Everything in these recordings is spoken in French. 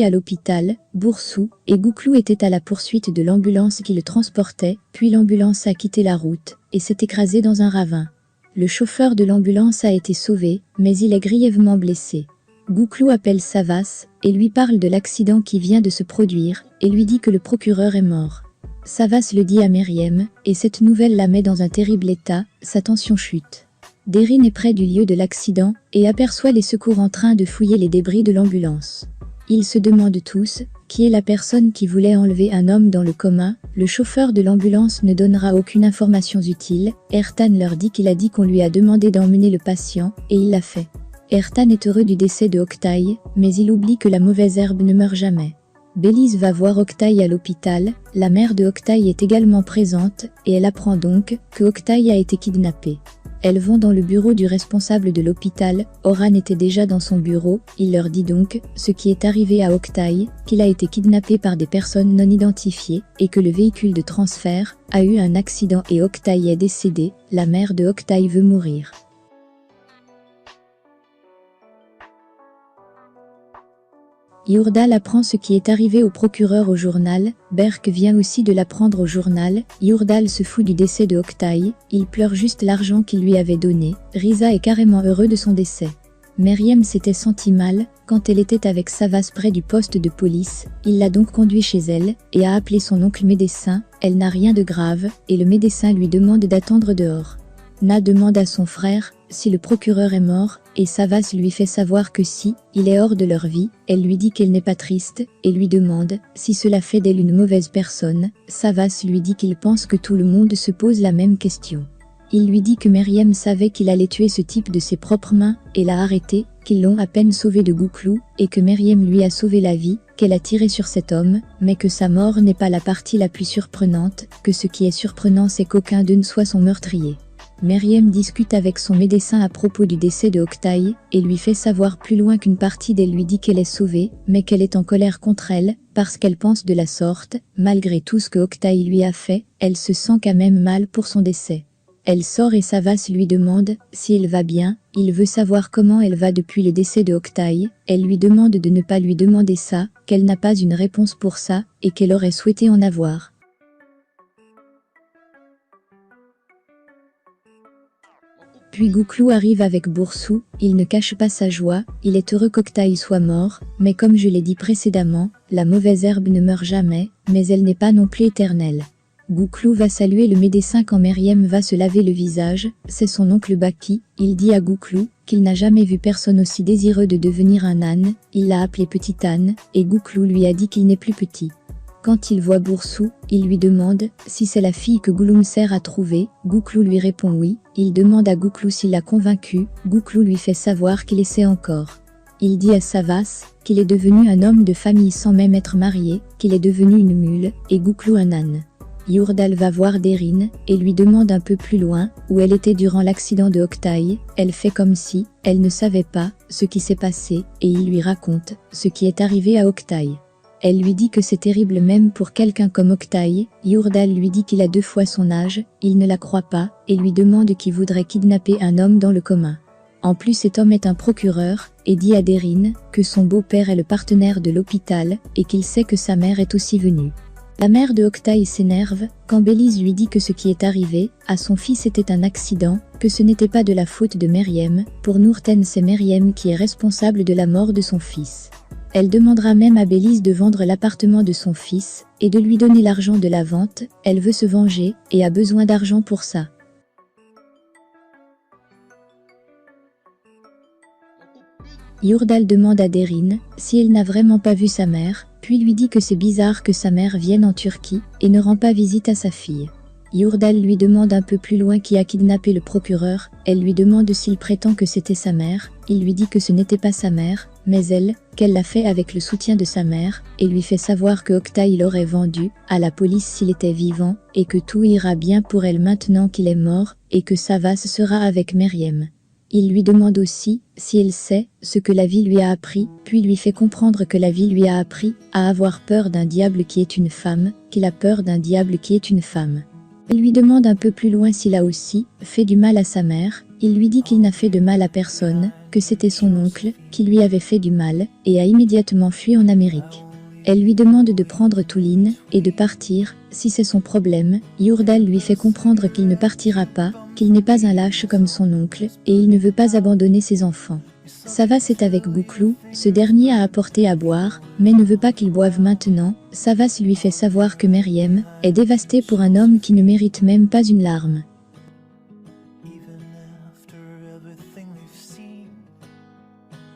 À l'hôpital, Boursou et Gouklou étaient à la poursuite de l'ambulance qui le transportait, puis l'ambulance a quitté la route et s'est écrasée dans un ravin. Le chauffeur de l'ambulance a été sauvé, mais il est grièvement blessé. Gouklou appelle Savas et lui parle de l'accident qui vient de se produire et lui dit que le procureur est mort. Savas le dit à Meriem et cette nouvelle la met dans un terrible état, sa tension chute. Derine est près du lieu de l'accident et aperçoit les secours en train de fouiller les débris de l'ambulance. Ils se demandent tous qui est la personne qui voulait enlever un homme dans le coma. Le chauffeur de l'ambulance ne donnera aucune information utile. Ertan leur dit qu'il a dit qu'on lui a demandé d'emmener le patient et il l'a fait. Ertan est heureux du décès de Oktay, mais il oublie que la mauvaise herbe ne meurt jamais. Bélise va voir Oktay à l'hôpital, la mère de Oktay est également présente et elle apprend donc que Oktay a été kidnappé. Elles vont dans le bureau du responsable de l'hôpital, Oran était déjà dans son bureau, il leur dit donc ce qui est arrivé à Oktay, qu'il a été kidnappé par des personnes non identifiées et que le véhicule de transfert a eu un accident et Oktay est décédé, la mère de Oktay veut mourir. Yurdal apprend ce qui est arrivé au procureur au journal, Berk vient aussi de l'apprendre au journal, Yurdal se fout du décès de Oktay, il pleure juste l'argent qu'il lui avait donné, Riza est carrément heureux de son décès. Meriem s'était sentie mal, quand elle était avec Savas près du poste de police, il l'a donc conduit chez elle, et a appelé son oncle médecin, elle n'a rien de grave, et le médecin lui demande d'attendre dehors. Na demande à son frère si le procureur est mort, et Savas lui fait savoir que si, il est hors de leur vie, elle lui dit qu'elle n'est pas triste, et lui demande si cela fait d'elle une mauvaise personne, Savas lui dit qu'il pense que tout le monde se pose la même question. Il lui dit que Meriem savait qu'il allait tuer ce type de ses propres mains, et l'a arrêté, qu'ils l'ont à peine sauvé de Gouklou, et que Meriem lui a sauvé la vie, qu'elle a tiré sur cet homme, mais que sa mort n'est pas la partie la plus surprenante, que ce qui est surprenant c'est qu'aucun d'eux ne soit son meurtrier. Meriem discute avec son médecin à propos du décès de Oktay et lui fait savoir plus loin qu'une partie d'elle lui dit qu'elle est sauvée, mais qu'elle est en colère contre elle, parce qu'elle pense de la sorte, malgré tout ce que Oktay lui a fait, elle se sent quand même mal pour son décès. Elle sort et Savas lui demande si elle va bien, il veut savoir comment elle va depuis le décès de Oktay, elle lui demande de ne pas lui demander ça, qu'elle n'a pas une réponse pour ça, et qu'elle aurait souhaité en avoir. Puis Gouklou arrive avec Boursou, il ne cache pas sa joie, il est heureux qu'Oktay soit mort, mais comme je l'ai dit précédemment, la mauvaise herbe ne meurt jamais, mais elle n'est pas non plus éternelle. Gouklou va saluer le médecin quand Meriem va se laver le visage, c'est son oncle Baki, il dit à Gouklou qu'il n'a jamais vu personne aussi désireux de devenir un âne, il l'a appelé petit âne, et Gouklou lui a dit qu'il n'est plus petit. Quand il voit Boursou, il lui demande si c'est la fille que Gouloumser a trouvée, Gouklou lui répond oui, il demande à Gouklou s'il l'a convaincu, Gouklou lui fait savoir qu'il essaie encore. Il dit à Savas qu'il est devenu un homme de famille sans même être marié, qu'il est devenu une mule, et Gouklou un âne. Yurdal va voir Derine, et lui demande un peu plus loin, où elle était durant l'accident de Oktay, elle fait comme si, elle ne savait pas, ce qui s'est passé, et il lui raconte, ce qui est arrivé à Oktay. Elle lui dit que c'est terrible même pour quelqu'un comme Oktay, Yurdal lui dit qu'il a 2 fois son âge, il ne la croit pas, et lui demande qui voudrait kidnapper un homme dans le commun. En plus cet homme est un procureur, et dit à Derine, que son beau-père est le partenaire de l'hôpital, et qu'il sait que sa mère est aussi venue. La mère de Oktay s'énerve, quand Bélise lui dit que ce qui est arrivé, à son fils était un accident, que ce n'était pas de la faute de Meriem, pour Nourten c'est Meriem qui est responsable de la mort de son fils. Elle demandera même à Bélise de vendre l'appartement de son fils, et de lui donner l'argent de la vente, elle veut se venger, et a besoin d'argent pour ça. Yurdal demande à Derine si elle n'a vraiment pas vu sa mère, puis lui dit que c'est bizarre que sa mère vienne en Turquie, et ne rend pas visite à sa fille. Yurdal lui demande un peu plus loin qui a kidnappé le procureur, elle lui demande s'il prétend que c'était sa mère, il lui dit que ce n'était pas sa mère, mais elle, qu'elle l'a fait avec le soutien de sa mère, et lui fait savoir que Oktay l'aurait vendu à la police s'il était vivant, et que tout ira bien pour elle maintenant qu'il est mort, et que Savas sera avec Meriem. Il lui demande aussi si elle sait ce que la vie lui a appris, puis lui fait comprendre que la vie lui a appris à avoir peur d'un diable qui est une femme, qu'il a peur d'un diable qui est une femme. Il lui demande un peu plus loin s'il a aussi fait du mal à sa mère, il lui dit qu'il n'a fait de mal à personne, que c'était son oncle qui lui avait fait du mal et a immédiatement fui en Amérique. Elle lui demande de prendre Touline et de partir, si c'est son problème. Yurdal lui fait comprendre qu'il ne partira pas, qu'il n'est pas un lâche comme son oncle, et il ne veut pas abandonner ses enfants. Savas est avec Gouklou, ce dernier a apporté à boire, mais ne veut pas qu'il boive maintenant. Savas lui fait savoir que Meriem est dévastée pour un homme qui ne mérite même pas une larme.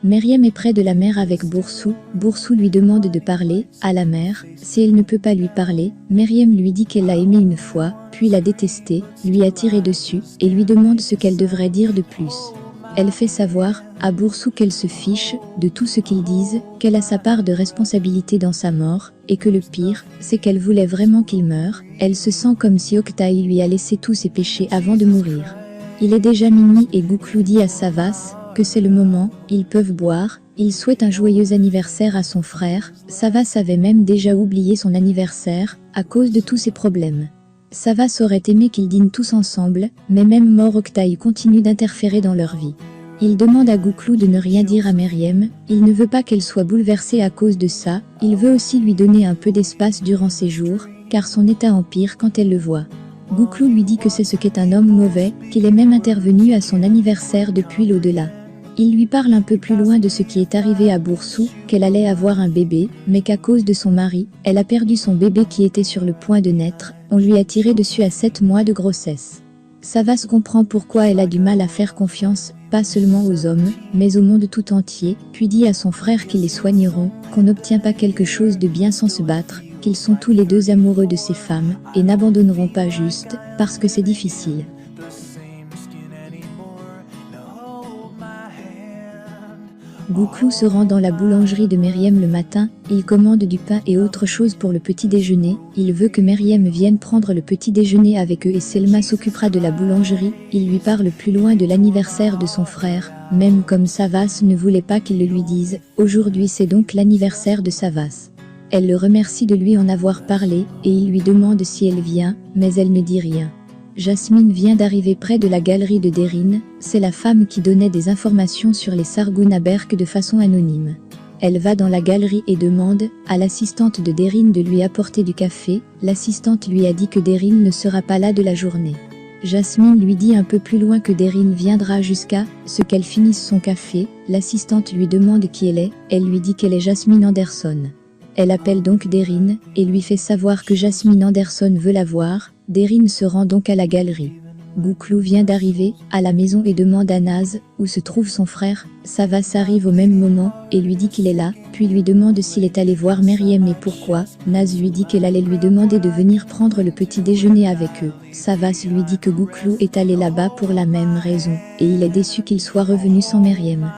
Meriem est près de la mer avec Boursou. Boursou lui demande de parler à la mer. Si elle ne peut pas lui parler, Meriem lui dit qu'elle l'a aimé une fois, puis l'a détesté, lui a tiré dessus, et lui demande ce qu'elle devrait dire de plus. Elle fait savoir à Boursou qu'elle se fiche de tout ce qu'ils disent, qu'elle a sa part de responsabilité dans sa mort, et que le pire, c'est qu'elle voulait vraiment qu'il meure. Elle se sent comme si Octaï lui a laissé tous ses péchés avant de mourir. Il est déjà minuit et Gouklou dit à Savas que c'est le moment, ils peuvent boire. Il souhaite un joyeux anniversaire à son frère. Savas avait même déjà oublié son anniversaire à cause de tous ses problèmes. Savas aurait aimé qu'ils dînent tous ensemble, mais même mort Octaï continue d'interférer dans leur vie. Il demande à Gouklou de ne rien dire à Meriem, il ne veut pas qu'elle soit bouleversée à cause de ça, il veut aussi lui donner un peu d'espace durant ses jours, car son état empire quand elle le voit. Gouklou lui dit que c'est ce qu'est un homme mauvais, qu'il est même intervenu à son anniversaire depuis l'au-delà. Il lui parle un peu plus loin de ce qui est arrivé à Boursou, qu'elle allait avoir un bébé, mais qu'à cause de son mari, elle a perdu son bébé qui était sur le point de naître, on lui a tiré dessus à 7 mois de grossesse. Savas comprend pourquoi elle a du mal à faire confiance, pas seulement aux hommes, mais au monde tout entier, puis dit à son frère qu'ils les soigneront, qu'on n'obtient pas quelque chose de bien sans se battre, qu'ils sont tous les deux amoureux de ces femmes, et n'abandonneront pas juste, parce que c'est difficile. Gouklou se rend dans la boulangerie de Meriem le matin, il commande du pain et autre chose pour le petit déjeuner, il veut que Meriem vienne prendre le petit déjeuner avec eux et Selma s'occupera de la boulangerie, il lui parle plus loin de l'anniversaire de son frère, même comme Savas ne voulait pas qu'il le lui dise, aujourd'hui c'est donc l'anniversaire de Savas. Elle le remercie de lui en avoir parlé, et il lui demande si elle vient, mais elle ne dit rien. Jasmine vient d'arriver près de la galerie de Derine, c'est la femme qui donnait des informations sur les Sargoun à Berk de façon anonyme. Elle va dans la galerie et demande à l'assistante de Derine de lui apporter du café, l'assistante lui a dit que Derine ne sera pas là de la journée. Jasmine lui dit un peu plus loin que Derine viendra jusqu'à ce qu'elle finisse son café, l'assistante lui demande qui elle lui dit qu'elle est Jasmine Anderson. Elle appelle donc Derine, et lui fait savoir que Jasmine Anderson veut la voir. Derine se rend donc à la galerie. Gouklou vient d'arriver à la maison et demande à Naz où se trouve son frère. Savas arrive au même moment et lui dit qu'il est là, puis lui demande s'il est allé voir Meriem et pourquoi. Naz lui dit qu'elle allait lui demander de venir prendre le petit déjeuner avec eux. Savas lui dit que Gouklou est allé là-bas pour la même raison, et il est déçu qu'il soit revenu sans Meriem.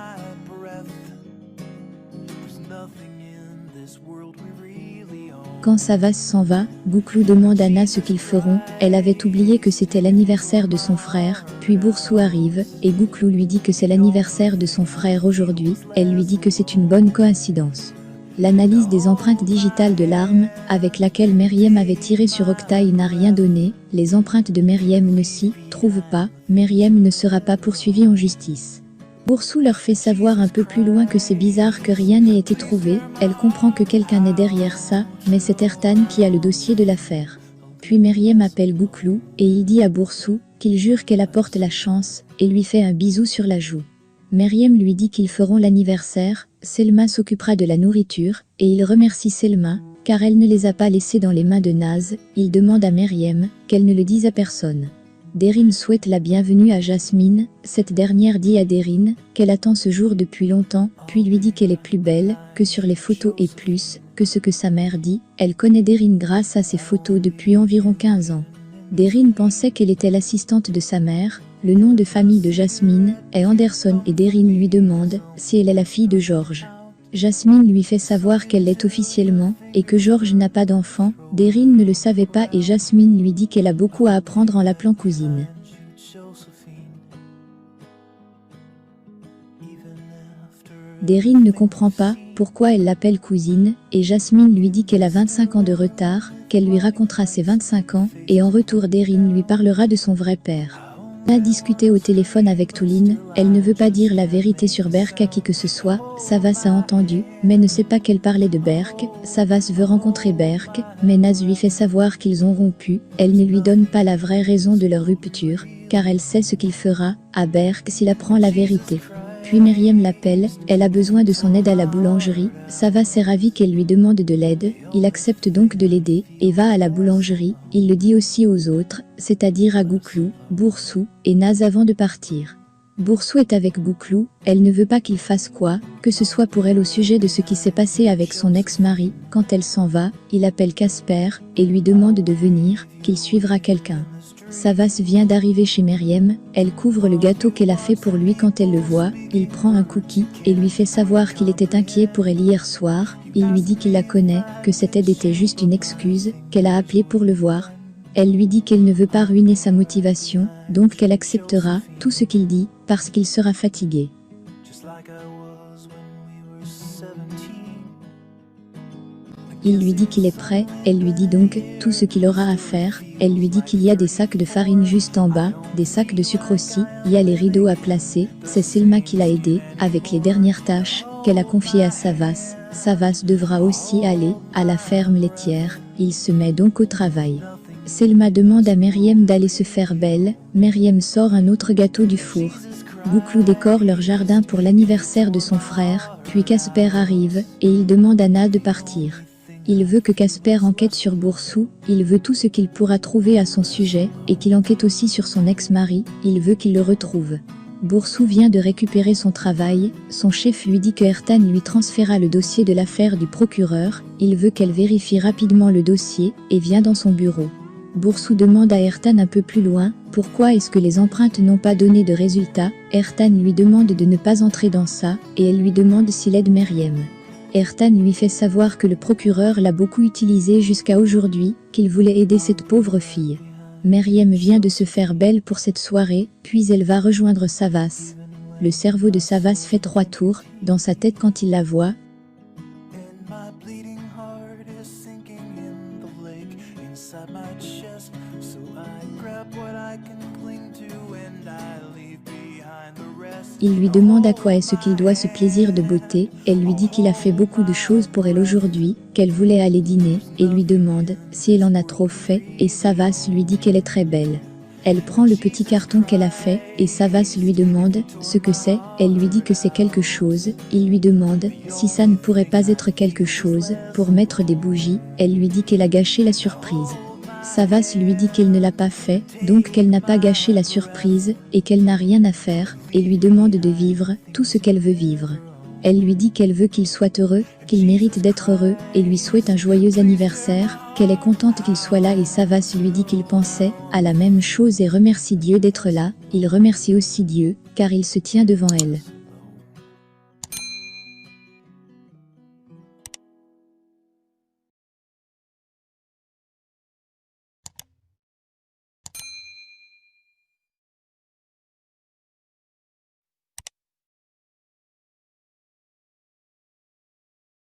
Quand Savas s'en va, Gouklou demande à Naz ce qu'ils feront, elle avait oublié que c'était l'anniversaire de son frère, puis Boursou arrive, et Gouklou lui dit que c'est l'anniversaire de son frère aujourd'hui, elle lui dit que c'est une bonne coïncidence. L'analyse des empreintes digitales de l'arme, avec laquelle Meriem avait tiré sur Octaï n'a rien donné, les empreintes de Meriem ne s'y trouvent pas, Meriem ne sera pas poursuivie en justice. Boursou leur fait savoir un peu plus loin que c'est bizarre que rien n'ait été trouvé, elle comprend que quelqu'un est derrière ça, mais c'est Ertan qui a le dossier de l'affaire. Puis Meriem appelle Gouklou, et il dit à Boursou qu'il jure qu'elle apporte la chance, et lui fait un bisou sur la joue. Meriem lui dit qu'ils feront l'anniversaire, Selma s'occupera de la nourriture, et il remercie Selma, car elle ne les a pas laissés dans les mains de Naz, il demande à Meriem qu'elle ne le dise à personne. Derine souhaite la bienvenue à Jasmine, cette dernière dit à Derine qu'elle attend ce jour depuis longtemps, puis lui dit qu'elle est plus belle que sur les photos et plus que ce que sa mère dit, elle connaît Derine grâce à ses photos depuis environ 15 ans. Derine pensait qu'elle était l'assistante de sa mère, le nom de famille de Jasmine est Anderson et Derine lui demande si elle est la fille de George. Jasmine lui fait savoir qu'elle l'est officiellement, et que George n'a pas d'enfant. Derine ne le savait pas et Jasmine lui dit qu'elle a beaucoup à apprendre en l'appelant cousine. Derine ne comprend pas pourquoi elle l'appelle cousine, et Jasmine lui dit qu'elle a 25 ans de retard, qu'elle lui racontera ses 25 ans, et en retour Derine lui parlera de son vrai père. A discuté au téléphone avec Touline, elle ne veut pas dire la vérité sur Berk à qui que ce soit, Savas a entendu, mais ne sait pas qu'elle parlait de Berk, Savas veut rencontrer Berk, mais Naz lui fait savoir qu'ils ont rompu, elle ne lui donne pas la vraie raison de leur rupture, car elle sait ce qu'il fera à Berk s'il apprend la vérité. Puis Myriam l'appelle, elle a besoin de son aide à la boulangerie, Savas est ravi qu'elle lui demande de l'aide, il accepte donc de l'aider, et va à la boulangerie, il le dit aussi aux autres, c'est-à-dire à Gouklou, Boursou, et Naz avant de partir. Boursou est avec Gouklou, elle ne veut pas qu'il fasse quoi, que ce soit pour elle au sujet de ce qui s'est passé avec son ex-mari, quand elle s'en va, il appelle Casper, et lui demande de venir, qu'il suivra quelqu'un. Savas vient d'arriver chez Myriam, elle couvre le gâteau qu'elle a fait pour lui quand elle le voit, il prend un cookie, et lui fait savoir qu'il était inquiet pour elle hier soir, il lui dit qu'il la connaît, que cette aide était juste une excuse, qu'elle a appelé pour le voir. Elle lui dit qu'elle ne veut pas ruiner sa motivation, donc qu'elle acceptera tout ce qu'il dit, parce qu'il sera fatigué. Il lui dit qu'il est prêt, elle lui dit donc tout ce qu'il aura à faire, elle lui dit qu'il y a des sacs de farine juste en bas, des sacs de sucre aussi, il y a les rideaux à placer, c'est Selma qui l'a aidé, avec les dernières tâches, qu'elle a confiées à Savas. Savas devra aussi aller à la ferme laitière, il se met donc au travail. Selma demande à Myriam d'aller se faire belle, Myriam sort un autre gâteau du four. Gouklou décore leur jardin pour l'anniversaire de son frère, puis Casper arrive, et il demande à Anna de partir. Il veut que Casper enquête sur Boursou, il veut tout ce qu'il pourra trouver à son sujet, et qu'il enquête aussi sur son ex-mari, il veut qu'il le retrouve. Boursou vient de récupérer son travail, son chef lui dit que Ertan lui transféra le dossier de l'affaire du procureur, il veut qu'elle vérifie rapidement le dossier, et vient dans son bureau. Boursou demande à Ertan un peu plus loin, pourquoi est-ce que les empreintes n'ont pas donné de résultat, Ertan lui demande de ne pas entrer dans ça, et elle lui demande s'il aide Myriam. Ertan lui fait savoir que le procureur l'a beaucoup utilisé jusqu'à aujourd'hui, qu'il voulait aider cette pauvre fille. Myriam vient de se faire belle pour cette soirée, puis elle va rejoindre Savas. Le cerveau de Savas fait 3 tours, dans sa tête quand il la voit. Il lui demande à quoi est-ce qu'il doit ce plaisir de beauté, elle lui dit qu'il a fait beaucoup de choses pour elle aujourd'hui, qu'elle voulait aller dîner, et lui demande si elle en a trop fait, et Savas lui dit qu'elle est très belle. Elle prend le petit carton qu'elle a fait, et Savas lui demande ce que c'est, elle lui dit que c'est quelque chose, il lui demande si ça ne pourrait pas être quelque chose, pour mettre des bougies, elle lui dit qu'elle a gâché la surprise. Savas lui dit qu'elle ne l'a pas fait, donc qu'elle n'a pas gâché la surprise, et qu'elle n'a rien à faire, et lui demande de vivre tout ce qu'elle veut vivre. Elle lui dit qu'elle veut qu'il soit heureux, qu'il mérite d'être heureux, et lui souhaite un joyeux anniversaire, qu'elle est contente qu'il soit là et Savas lui dit qu'il pensait à la même chose et remercie Dieu d'être là, il remercie aussi Dieu, car il se tient devant elle.